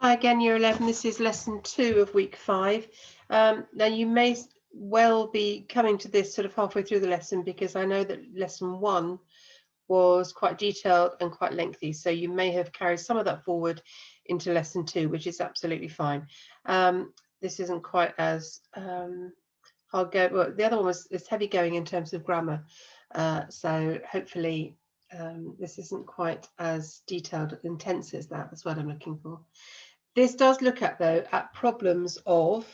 Hi again, Year 11. This is lesson 2 of week 5. Now you may well be coming to this sort of halfway through the lesson because I know that lesson 1 was quite detailed and quite lengthy. So you may have carried some of that forward into lesson 2, which is absolutely fine. This isn't quite as hard go. Well, the other one was heavy going in terms of grammar. So hopefully this isn't quite as detailed, intense as that. That's what I'm looking for. This does look at, though, at problems of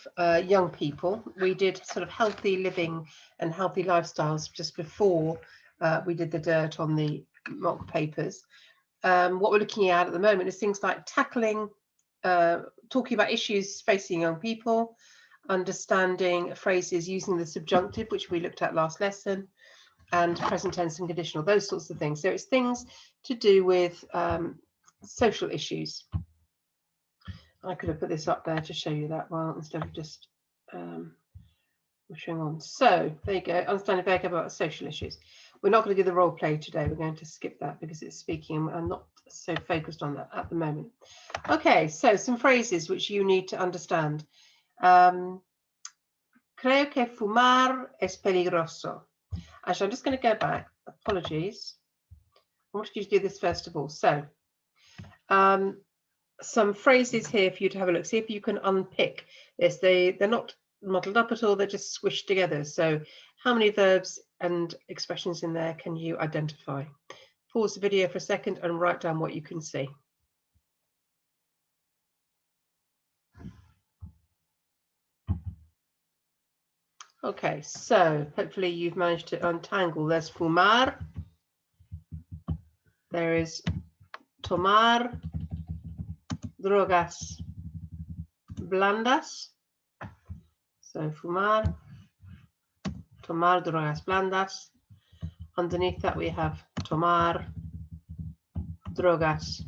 young people. We did sort of healthy living and healthy lifestyles just before we did the dirt on the mock papers. What we're looking at the moment is things like tackling, talking about issues facing young people, understanding phrases using the subjunctive, which we looked at last lesson, and present tense and conditional, those sorts of things. So it's things to do with social issues. I could have put this up there to show you that one instead of just pushing on. So there you go, understanding vague about social issues. We're not going to do the role play today. We're going to skip that because it's speaking. I'm not so focused on that at the moment. Okay, so some phrases which you need to understand. Creo que fumar es peligroso. Actually, I'm just going to go back. Apologies. I wanted you to do this first of all. So some phrases here for you to have a look. See if you can unpick this. They're not muddled up at all. They're just squished together. So how many verbs and expressions in there can you identify? Pause the video for a second and write down what you can see. Okay, so hopefully you've managed to untangle. There's fumar. There is tomar drogas blandas. So fumar, tomar drogas blandas. Underneath that we have tomar drogas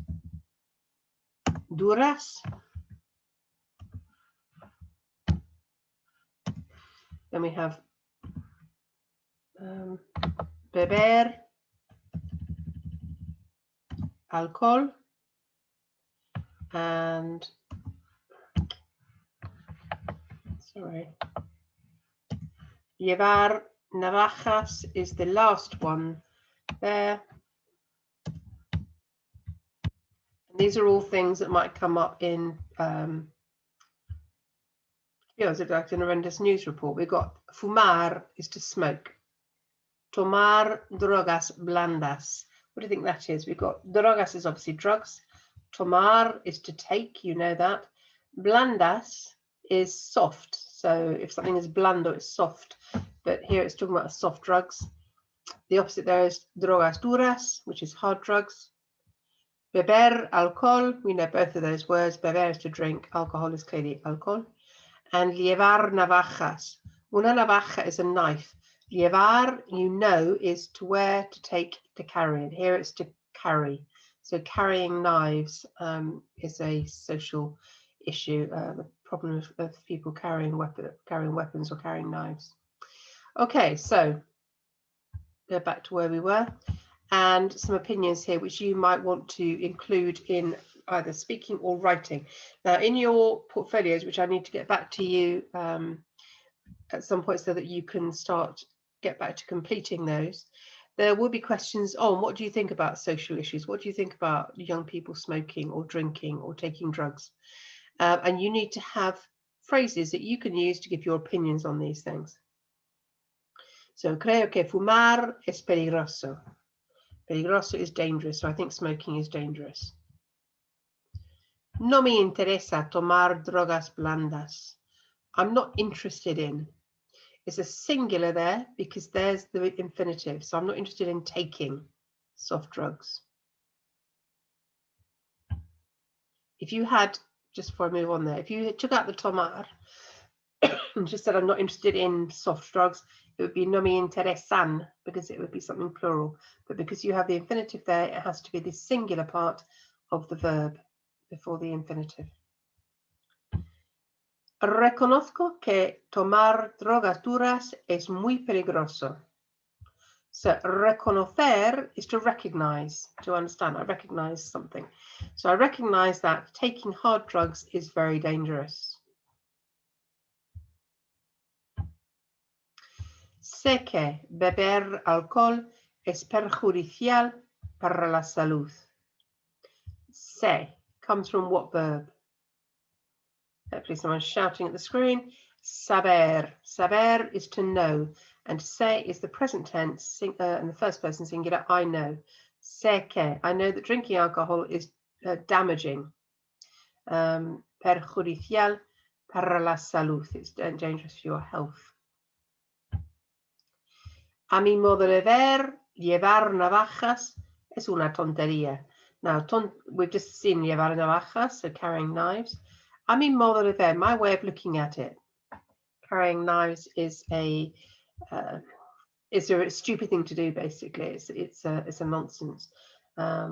duras. Then we have beber alcohol and llevar navajas is the last one there. And these are all things that might come up in like an horrendous news report. We've got fumar is to smoke. Tomar drogas blandas. What do you think that is? We've got drogas is obviously drugs. Tomar is to take, you know that. Blandas is soft. So if something is blando, it's soft. But here it's talking about soft drugs. The opposite there is drogas duras, which is hard drugs. Beber alcohol, we know both of those words. Beber is to drink, alcohol is clearly alcohol. And llevar navajas. Una navaja is a knife. Llevar, you know, is to wear, to take, to carry. And here it's to carry. So carrying knives is a social issue, the problem of people carrying weapons or carrying knives. Okay, so go back to where we were. And some opinions here which you might want to include in either speaking or writing. Now, in your portfolios, which I need to get back to you at some point so that you can get back to completing those, there will be questions on what do you think about social issues? What do you think about young people smoking or drinking or taking drugs? And you need to have phrases that you can use to give your opinions on these things. So, creo que fumar es peligroso. Peligroso is dangerous, so I think smoking is dangerous. No me interesa tomar drogas blandas. I'm not interested in. It's a singular there because there's the infinitive. So I'm not interested in taking soft drugs. If you had, just before I move on there, if you took out the tomar and just said I'm not interested in soft drugs, it would be no me interesan because it would be something plural. But because you have the infinitive there, it has to be the singular part of the verb before the infinitive. Reconozco que tomar drogas duras es muy peligroso. So reconocer is to recognize, to understand. I recognize something. So I recognize that taking hard drugs is very dangerous. Sé que beber alcohol es perjudicial para la salud. Sé comes from what verb? Hopefully someone's shouting at the screen. Saber. Saber is to know. And sé is the present tense, in the first person singular, I know. Sé que. I know that drinking alcohol is damaging. Perjudicial para la salud. It's dangerous for your health. A mi modo de ver, llevar navajas es una tontería. Now, we've just seen llevar navajas, so carrying knives. A mi modo de ver, my way of looking at it. Carrying knives is a stupid thing to do, basically. It's a nonsense. Why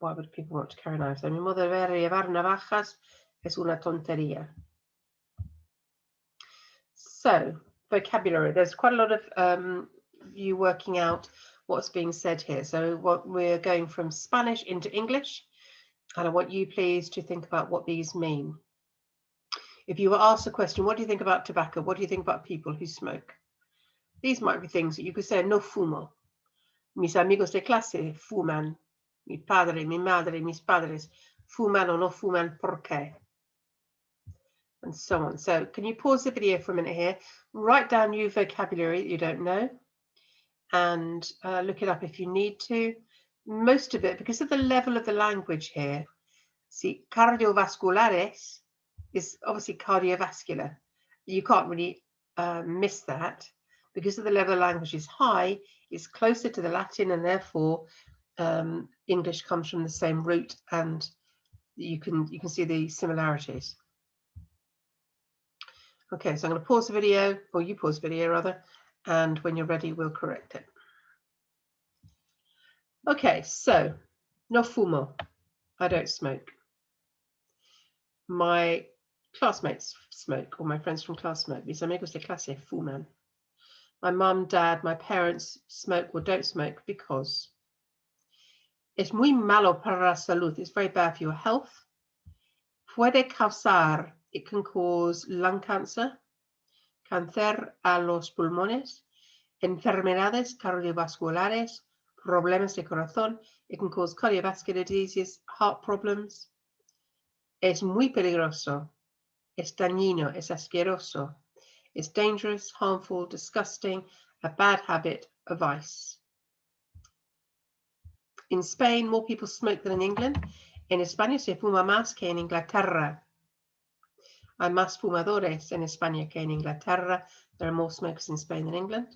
would people want to carry knives? A mi modo de ver, llevar navajas es una tontería. So, vocabulary. There's quite a lot of you working out what's being said here. So what we're going from Spanish into English, and I want you please to think about what these mean. If you were asked a question, what do you think about tobacco? What do you think about people who smoke? These might be things that you could say, no fumo. Mis amigos de clase fuman. Mi padre, mi madre, mis padres fuman o no fuman, ¿por qué? And so on. So can you pause the video for a minute here, write down new vocabulary that you don't know, and look it up if you need to. Most of it, because of the level of the language here, see, cardiovasculares is obviously cardiovascular. You can't really miss that. Because of the level of language is high, it's closer to the Latin, and therefore English comes from the same root, and you can see the similarities. Okay, so I'm going to pause the video, or you pause the video rather, and when you're ready, we'll correct it. Okay, so no fumo. I don't smoke. My classmates smoke, or my friends from class smoke. Mis amigos de clase fuman. My mum, dad, my parents smoke or don't smoke because es muy malo para la salud. It's very bad for your health. Puede causar, it can cause lung cancer, cáncer a los pulmones, enfermedades cardiovasculares, problemas de corazón. It can cause cardiovascular diseases, heart problems. Es muy peligroso. Es dañino, es asqueroso. It's dangerous, harmful, disgusting, a bad habit, a vice. In Spain, more people smoke than in England. En España se fuma más que en Inglaterra. Hay más fumadores en España que en Inglaterra. There are more smokers in Spain than England.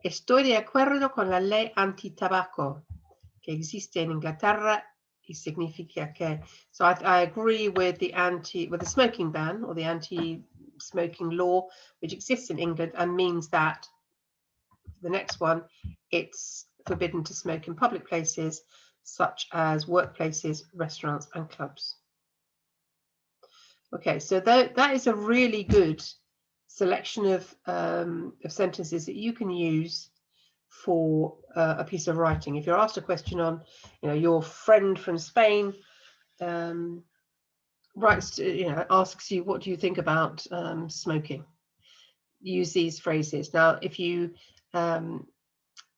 Estoy de acuerdo con la ley anti-tabaco que existe en Inglaterra y significa que. So I agree with the smoking ban, or the anti-smoking law which exists in England, and means that the next one, it's forbidden to smoke in public places such as workplaces, restaurants and clubs. Okay, so that is a really good selection of sentences that you can use for a piece of writing. If you're asked a question on, your friend from Spain asks you, what do you think about smoking? Use these phrases. Now, if you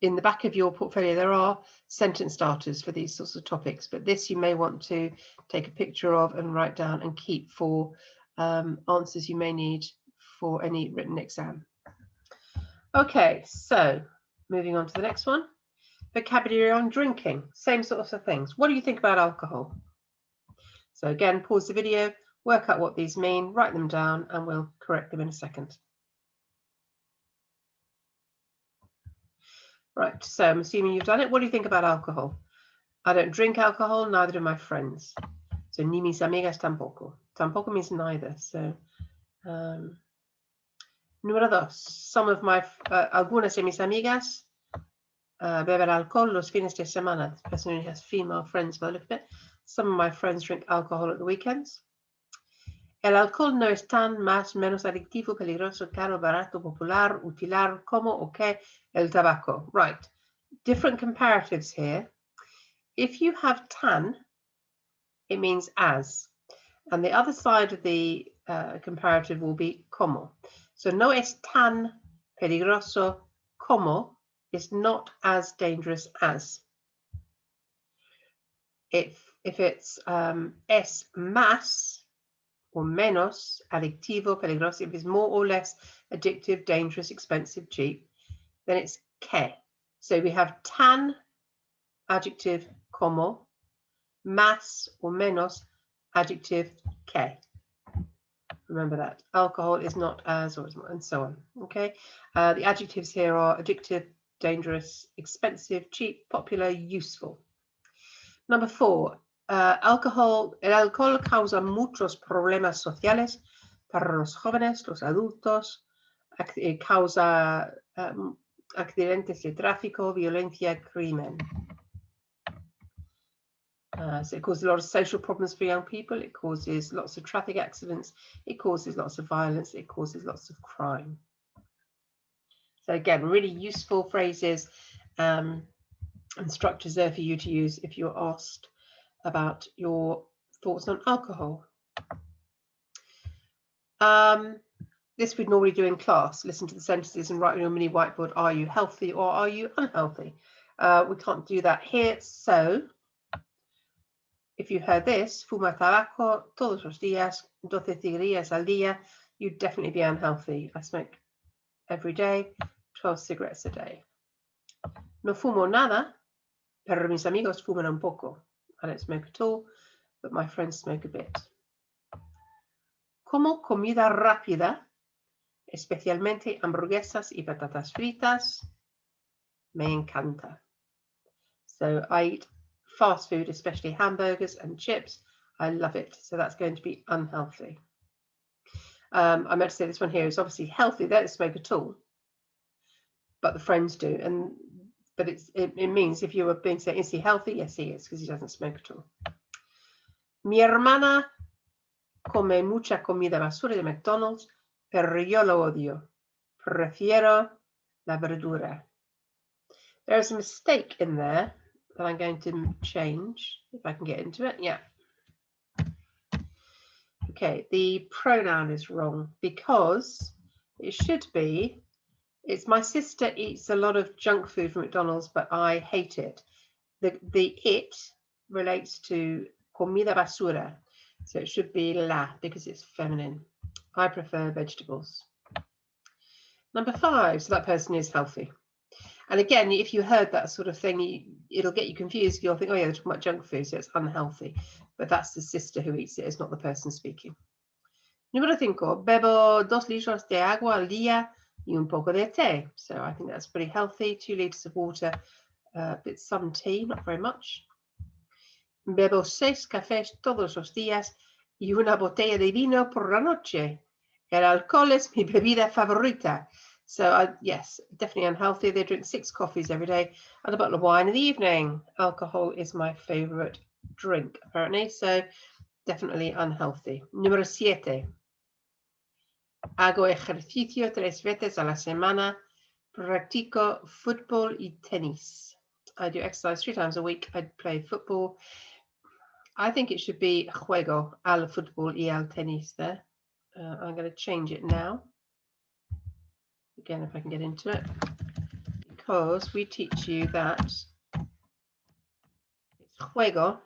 in the back of your portfolio, there are sentence starters for these sorts of topics, but this you may want to take a picture of and write down and keep for answers you may need for any written exam. Okay, so moving on to the next one. Vocabulary on drinking, same sorts of things. What do you think about alcohol? So again, pause the video, work out what these mean, write them down, and we'll correct them in a second. Right, so I'm assuming you've done it. What do you think about alcohol? I don't drink alcohol, neither do my friends. So ni mis amigas tampoco. Tampoco means neither. So número dos, some of my, algunas de mis amigas beber alcohol los fines de semana. This person only has female friends by the look of it. Some of my friends drink alcohol at the weekends. El alcohol no es tan menos adictivo, peligroso, caro, barato, popular, utilar, como o que el tabaco. Right. different comparatives here. If you have tan, it means as, and the other side of the comparative will be como. So no es tan peligroso como is not as dangerous as. If it's es más or menos adictivo, peligroso, if it's more or less addictive, dangerous, expensive, cheap, then it's que. So we have tan, adjective, como, más or menos, adjective, que. Remember that. Alcohol is not as, or and so on. Okay. The adjectives here are addictive, dangerous, expensive, cheap, popular, useful. Number 4. El alcohol causa muchos problemas sociales para los jóvenes, los adultos, causa accidentes de tráfico, violencia, crimen. So it causes a lot of social problems for young people. It causes lots of traffic accidents. It causes lots of violence. It causes lots of crime. So again, really useful phrases and structures there for you to use if you're asked about your thoughts on alcohol. This we'd normally do in class. Listen to the sentences and write on your mini whiteboard, are you healthy or are you unhealthy? We can't do that here. So if you heard this, fuma tabaco todos los días, 12 cigarrillas al día, you'd definitely be unhealthy. I smoke every day, 12 cigarettes a day. No fumo nada, pero mis amigos fuman un poco. I don't smoke at all, but my friends smoke a bit. Como comida rápida, especialmente hamburguesas y patatas fritas, me encanta. So I eat fast food, especially hamburgers and chips. I love it. So that's going to be unhealthy. I meant to say this one here is obviously healthy. They don't smoke at all, but the friends do. But it means if you were being said, is he healthy? Yes, he is, because he doesn't smoke at all. Mi hermana come mucha comida basura de McDonald's, pero yo lo odio. Prefiero la verdura. There's a mistake in there that I'm going to change if I can get into it. Yeah. Okay, the pronoun is wrong because it should be, it's my sister eats a lot of junk food from McDonald's, but I hate it. The it relates to comida basura. So it should be la because it's feminine. I prefer vegetables. Number 5, so that person is healthy. And again, if you heard that sort of thing, it'll get you confused. You'll think, oh yeah, they're talking about junk food, so it's unhealthy. But that's the sister who eats it, it's not the person speaking. Número 5, bebo 2 litros de agua al día y un poco de té. So I think that's pretty healthy. 2 liters of water, bit some tea, not very much. Bebo 6 cafés todos los días y una botella de vino por la noche. El alcohol es mi bebida favorita. So yes, definitely unhealthy. They drink 6 coffees every day and a bottle of wine in the evening. Alcohol is my favorite drink, apparently. So definitely unhealthy. Número 7. Hago ejercicio 3 veces a la semana. Practico fútbol y tenis. I do exercise 3 times a week. I play football. I think it should be juego al fútbol y al tenis there. I'm going to change it now. Again, if I can get into it. Because we teach you that it's juego,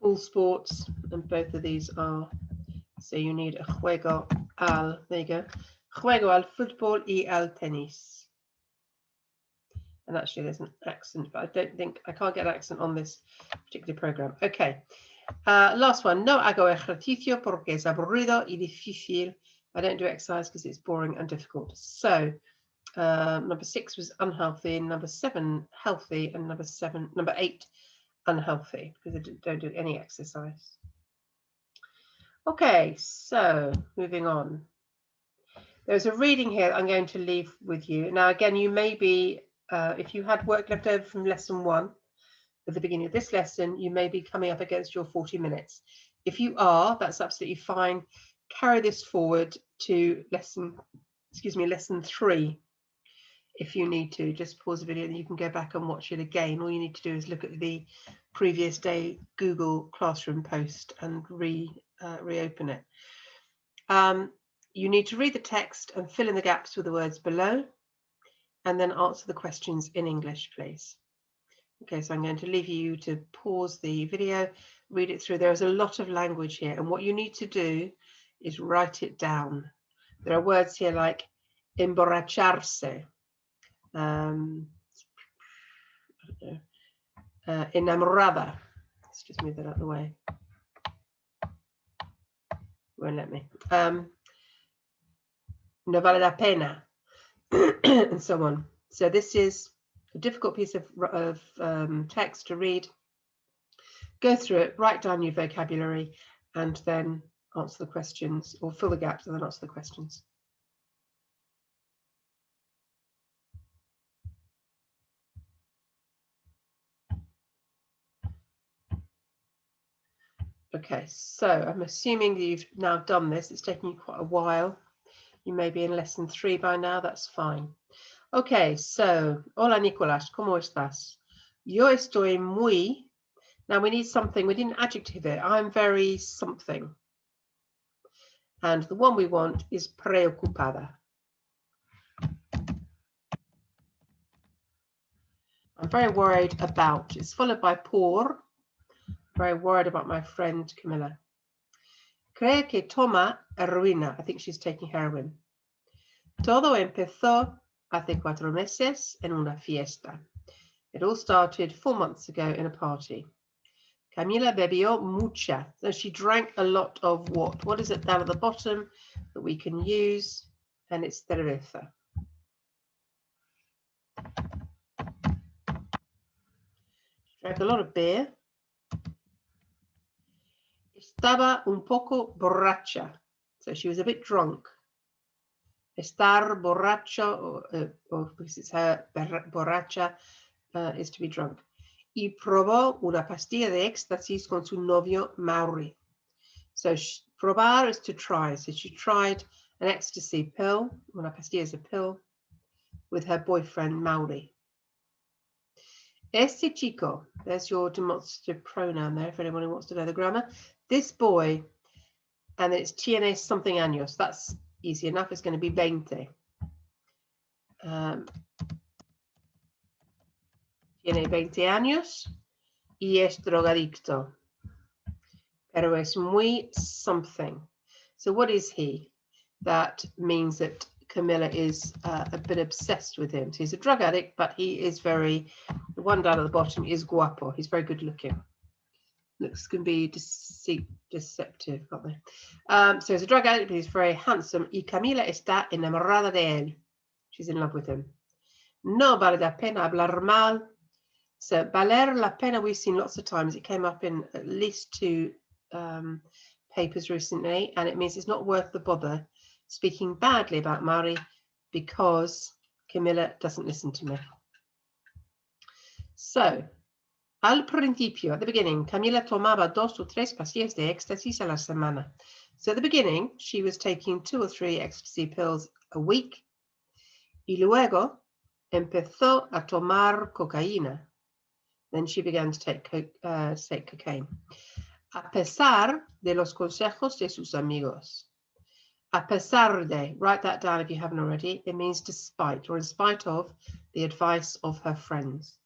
all sports, and both of these are. So you need a juego al, there you go. Juego al fútbol y al tenis. And actually there's an accent, but I don't think, I can't get an accent on this particular program. Okay, last one. No hago ejercicio porque es aburrido y difícil. I don't do exercise because it's boring and difficult. So number 6 was unhealthy, number 7 healthy, and number 8 unhealthy because I don't do any exercise. Okay, so moving on. There's a reading here I'm going to leave with you. Now, again, you may be, if you had work left over from lesson 1 at the beginning of this lesson, you may be coming up against your 40 minutes. If you are, that's absolutely fine. Carry this forward to lesson 3. if you need to. Just pause the video and you can go back and watch it again. All you need to do is look at the previous day Google Classroom post and reopen it. You need to read the text and fill in the gaps with the words below, and then answer the questions in English, please. Okay, so I'm going to leave you to pause the video, read it through. There is a lot of language here, and what you need to do is write it down. There are words here like emborracharse, enamorada. Let's just move that out of the way. Won't let me. No vale la pena, and so on. So this is a difficult piece of text to read. Go through it, write down your vocabulary, and then answer the questions, or fill the gaps and then answer the questions. Okay, so I'm assuming that you've now done this. It's taken you quite a while. You may be in lesson 3 by now, that's fine. Okay, so, hola Nicolás, ¿cómo estás? Yo estoy muy. Now we need something, we didn't adjective it. I'm very something. And the one we want is preocupada. I'm very worried about. It's followed by por. Very worried about my friend Camila. Cree que toma heroína. I think she's taking heroin. Todo empezó hace 4 meses en una fiesta. It all started 4 months ago in a party. Camila bebió mucha. So she drank a lot of what? What is it down at the bottom that we can use? And it's cerveza. She drank a lot of beer. Estaba un poco borracha. So she was a bit drunk. Estar borracho, or because it's her, borracha is to be drunk. Y probó una pastilla de éxtasis con su novio Mauri. So probar is to try. So she tried an ecstasy pill. Una pastilla is a pill with her boyfriend Mauri. Este chico, there's your demonstrative pronoun there if anyone wants to know the grammar. This boy, and it's tiene something años. That's easy enough. It's going to be 20. Tiene 20 años y es drogadicto. Pero es muy something. So what is he? That means that Camilla is a bit obsessed with him. So he's a drug addict, but he is very, the one down at the bottom is guapo. He's very good looking. Looks can be deceptive, can't they? So he's a drug addict, but he's very handsome. Y Camila está enamorada de él. She's in love with him. No vale la pena hablar mal. So valer la pena we've seen lots of times. It came up in at least 2 papers recently, and it means it's not worth the bother speaking badly about Mauri because Camila doesn't listen to me. So, al principio, at the beginning, Camila tomaba 2 o 3 pastillas de éxtasis a la semana. So at the beginning, she was taking 2 or 3 ecstasy pills a week. Y luego empezó a tomar cocaína. Then she began to take cocaine. A pesar de los consejos de sus amigos. A pesar de, write that down if you haven't already. It means despite or in spite of the advice of her friends.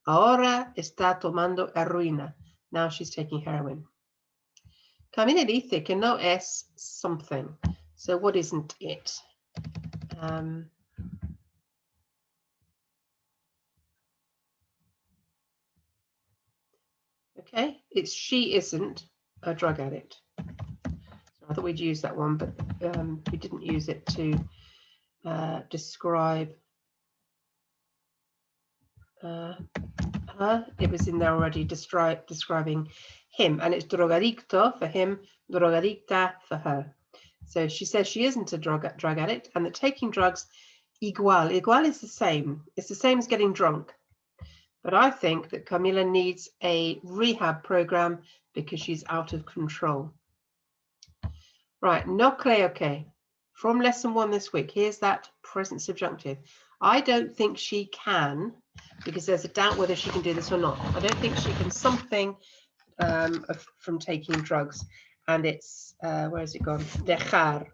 Ahora está tomando heroína. Now she's taking heroin. Camila dice que no es something. So what isn't it? Okay, it's she isn't a drug addict. So I thought we'd use that one, but we didn't use it to describe her. It was in there already describing him, and it's drogadicto for him, drogadicta for her. So she says she isn't a drug addict, and that taking drugs igual is the same. It's the same as getting drunk. But I think that Camila needs a rehab program because she's out of control. Right, no creo que. From lesson 1 this week, here's that present subjunctive. I don't think she can, because there's a doubt whether she can do this or not. I don't think she can something from taking drugs, and it's where has it gone? Dejar.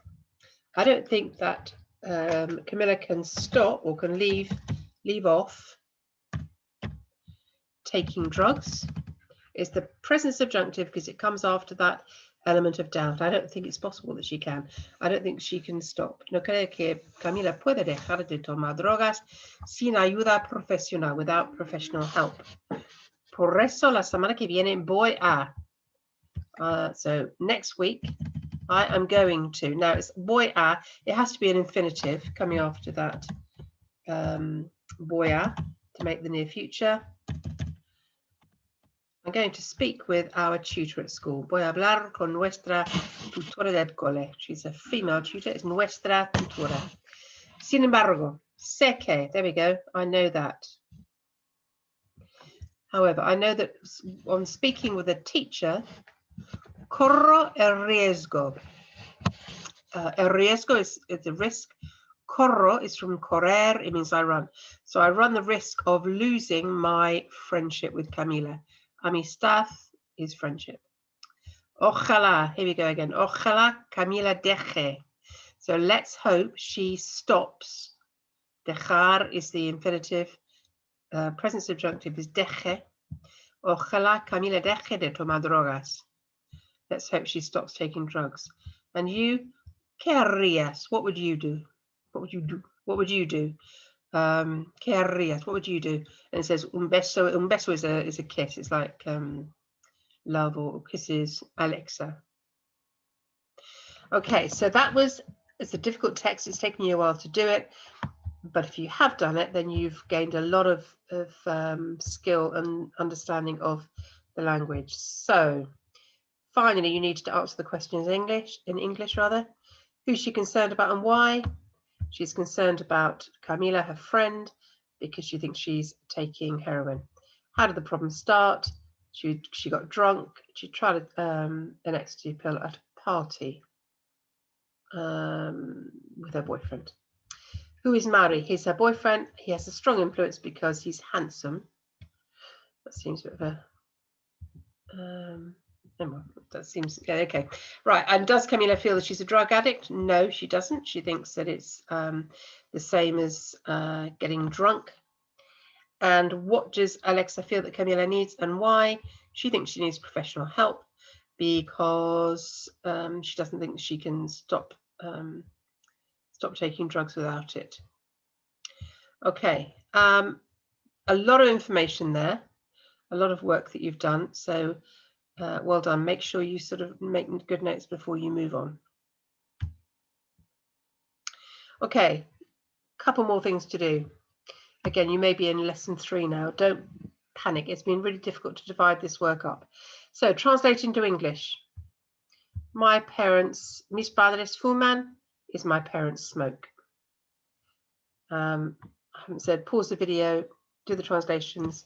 I don't think that Camilla can stop or can leave off taking drugs. It's the present subjunctive because it comes after that element of doubt. I don't think it's possible that she can. I don't think she can stop. No creo que Camila puede dejar de tomar drogas sin ayuda profesional, without professional help. Por eso la semana que viene voy a. So next week, I am going to. Now it's voy a. It has to be an infinitive coming after that. Voy a to make the near future. I'm going to speak with our tutor at school. Voy a hablar con nuestra tutora del cole. She's a female tutor. It's nuestra tutora. Sin embargo, sé que. There we go. I know that. However, I know that on speaking with a teacher, corro el riesgo. El riesgo is a risk. Corro is from correr. It means I run. So I run the risk of losing my friendship with Camila. Amistad is friendship. Ojalá, here we go again. Ojalá Camila deje. So let's hope she stops. Dejar is the infinitive. Present subjunctive is deje. Ojalá Camila deje de tomar drogas. Let's hope she stops taking drugs. And you, ¿qué harías? What would you do? What would you do? What would you do? ¿Qué harías? What would you do? And it says un beso. Un beso is a kiss. It's like love or kisses. Alexa. Okay, so that was. It's a difficult text. It's taken you a while to do it, but if you have done it, then you've gained a lot of skill and understanding of the language. So finally, you need to answer the questions in English rather. Who's she concerned about and why? She's concerned about Camila, her friend, because she thinks she's taking heroin. How did the problem start? She got drunk. She tried an ecstasy pill at a party with her boyfriend. Who is Mari? He's her boyfriend. He has a strong influence because he's handsome. That seems a bit of a... that seems okay. Right. And does Camila feel that she's a drug addict? No, she doesn't. She thinks that it's the same as getting drunk. And what does Alexa feel that Camila needs and why? She thinks she needs professional help because she doesn't think she can stop taking drugs without it. Okay. A lot of information there, a lot of work that you've done. So well done. Make sure you sort of make good notes before you move on. Okay, a couple more things to do. Again, you may be in lesson 3 now. Don't panic. It's been really difficult to divide this work up. So translate into English. My parents, mis padres fuman, is my parents smoke. I haven't said pause the video, do the translations,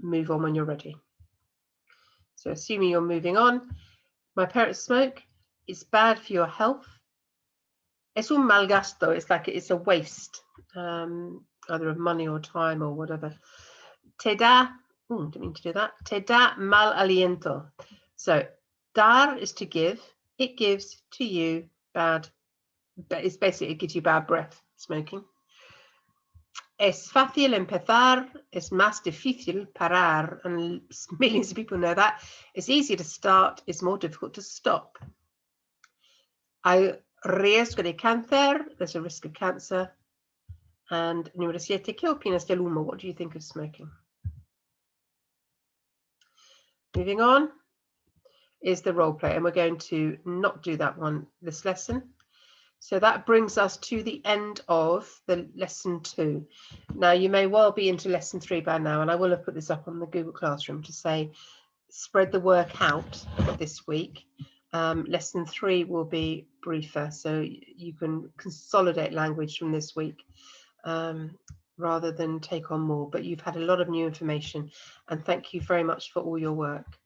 move on when you're ready. So assuming you're moving on, my parents smoke, it's bad for your health. Es un mal gasto, it's like it's a waste, either of money or time or whatever. Te da, didn't mean to do that. Te da mal aliento. So dar is to give, it gives to you bad, it's basically, it gives you bad breath, smoking. Es fácil empezar, es más difícil parar, and millions of people know that. It's easy to start, it's more difficult to stop. Hay riesgo de cáncer, there's a risk of cancer. And número 7, ¿qué opinas del humo? What do you think of smoking? Moving on is the role play, and we're going to not do that one this lesson. So that brings us to the end of the lesson 2. Now you may well be into lesson 3 by now, and I will have put this up on the Google Classroom to say spread the work out this week. Lesson 3 will be briefer, so you can consolidate language from this week rather than take on more. But you've had a lot of new information, and thank you very much for all your work.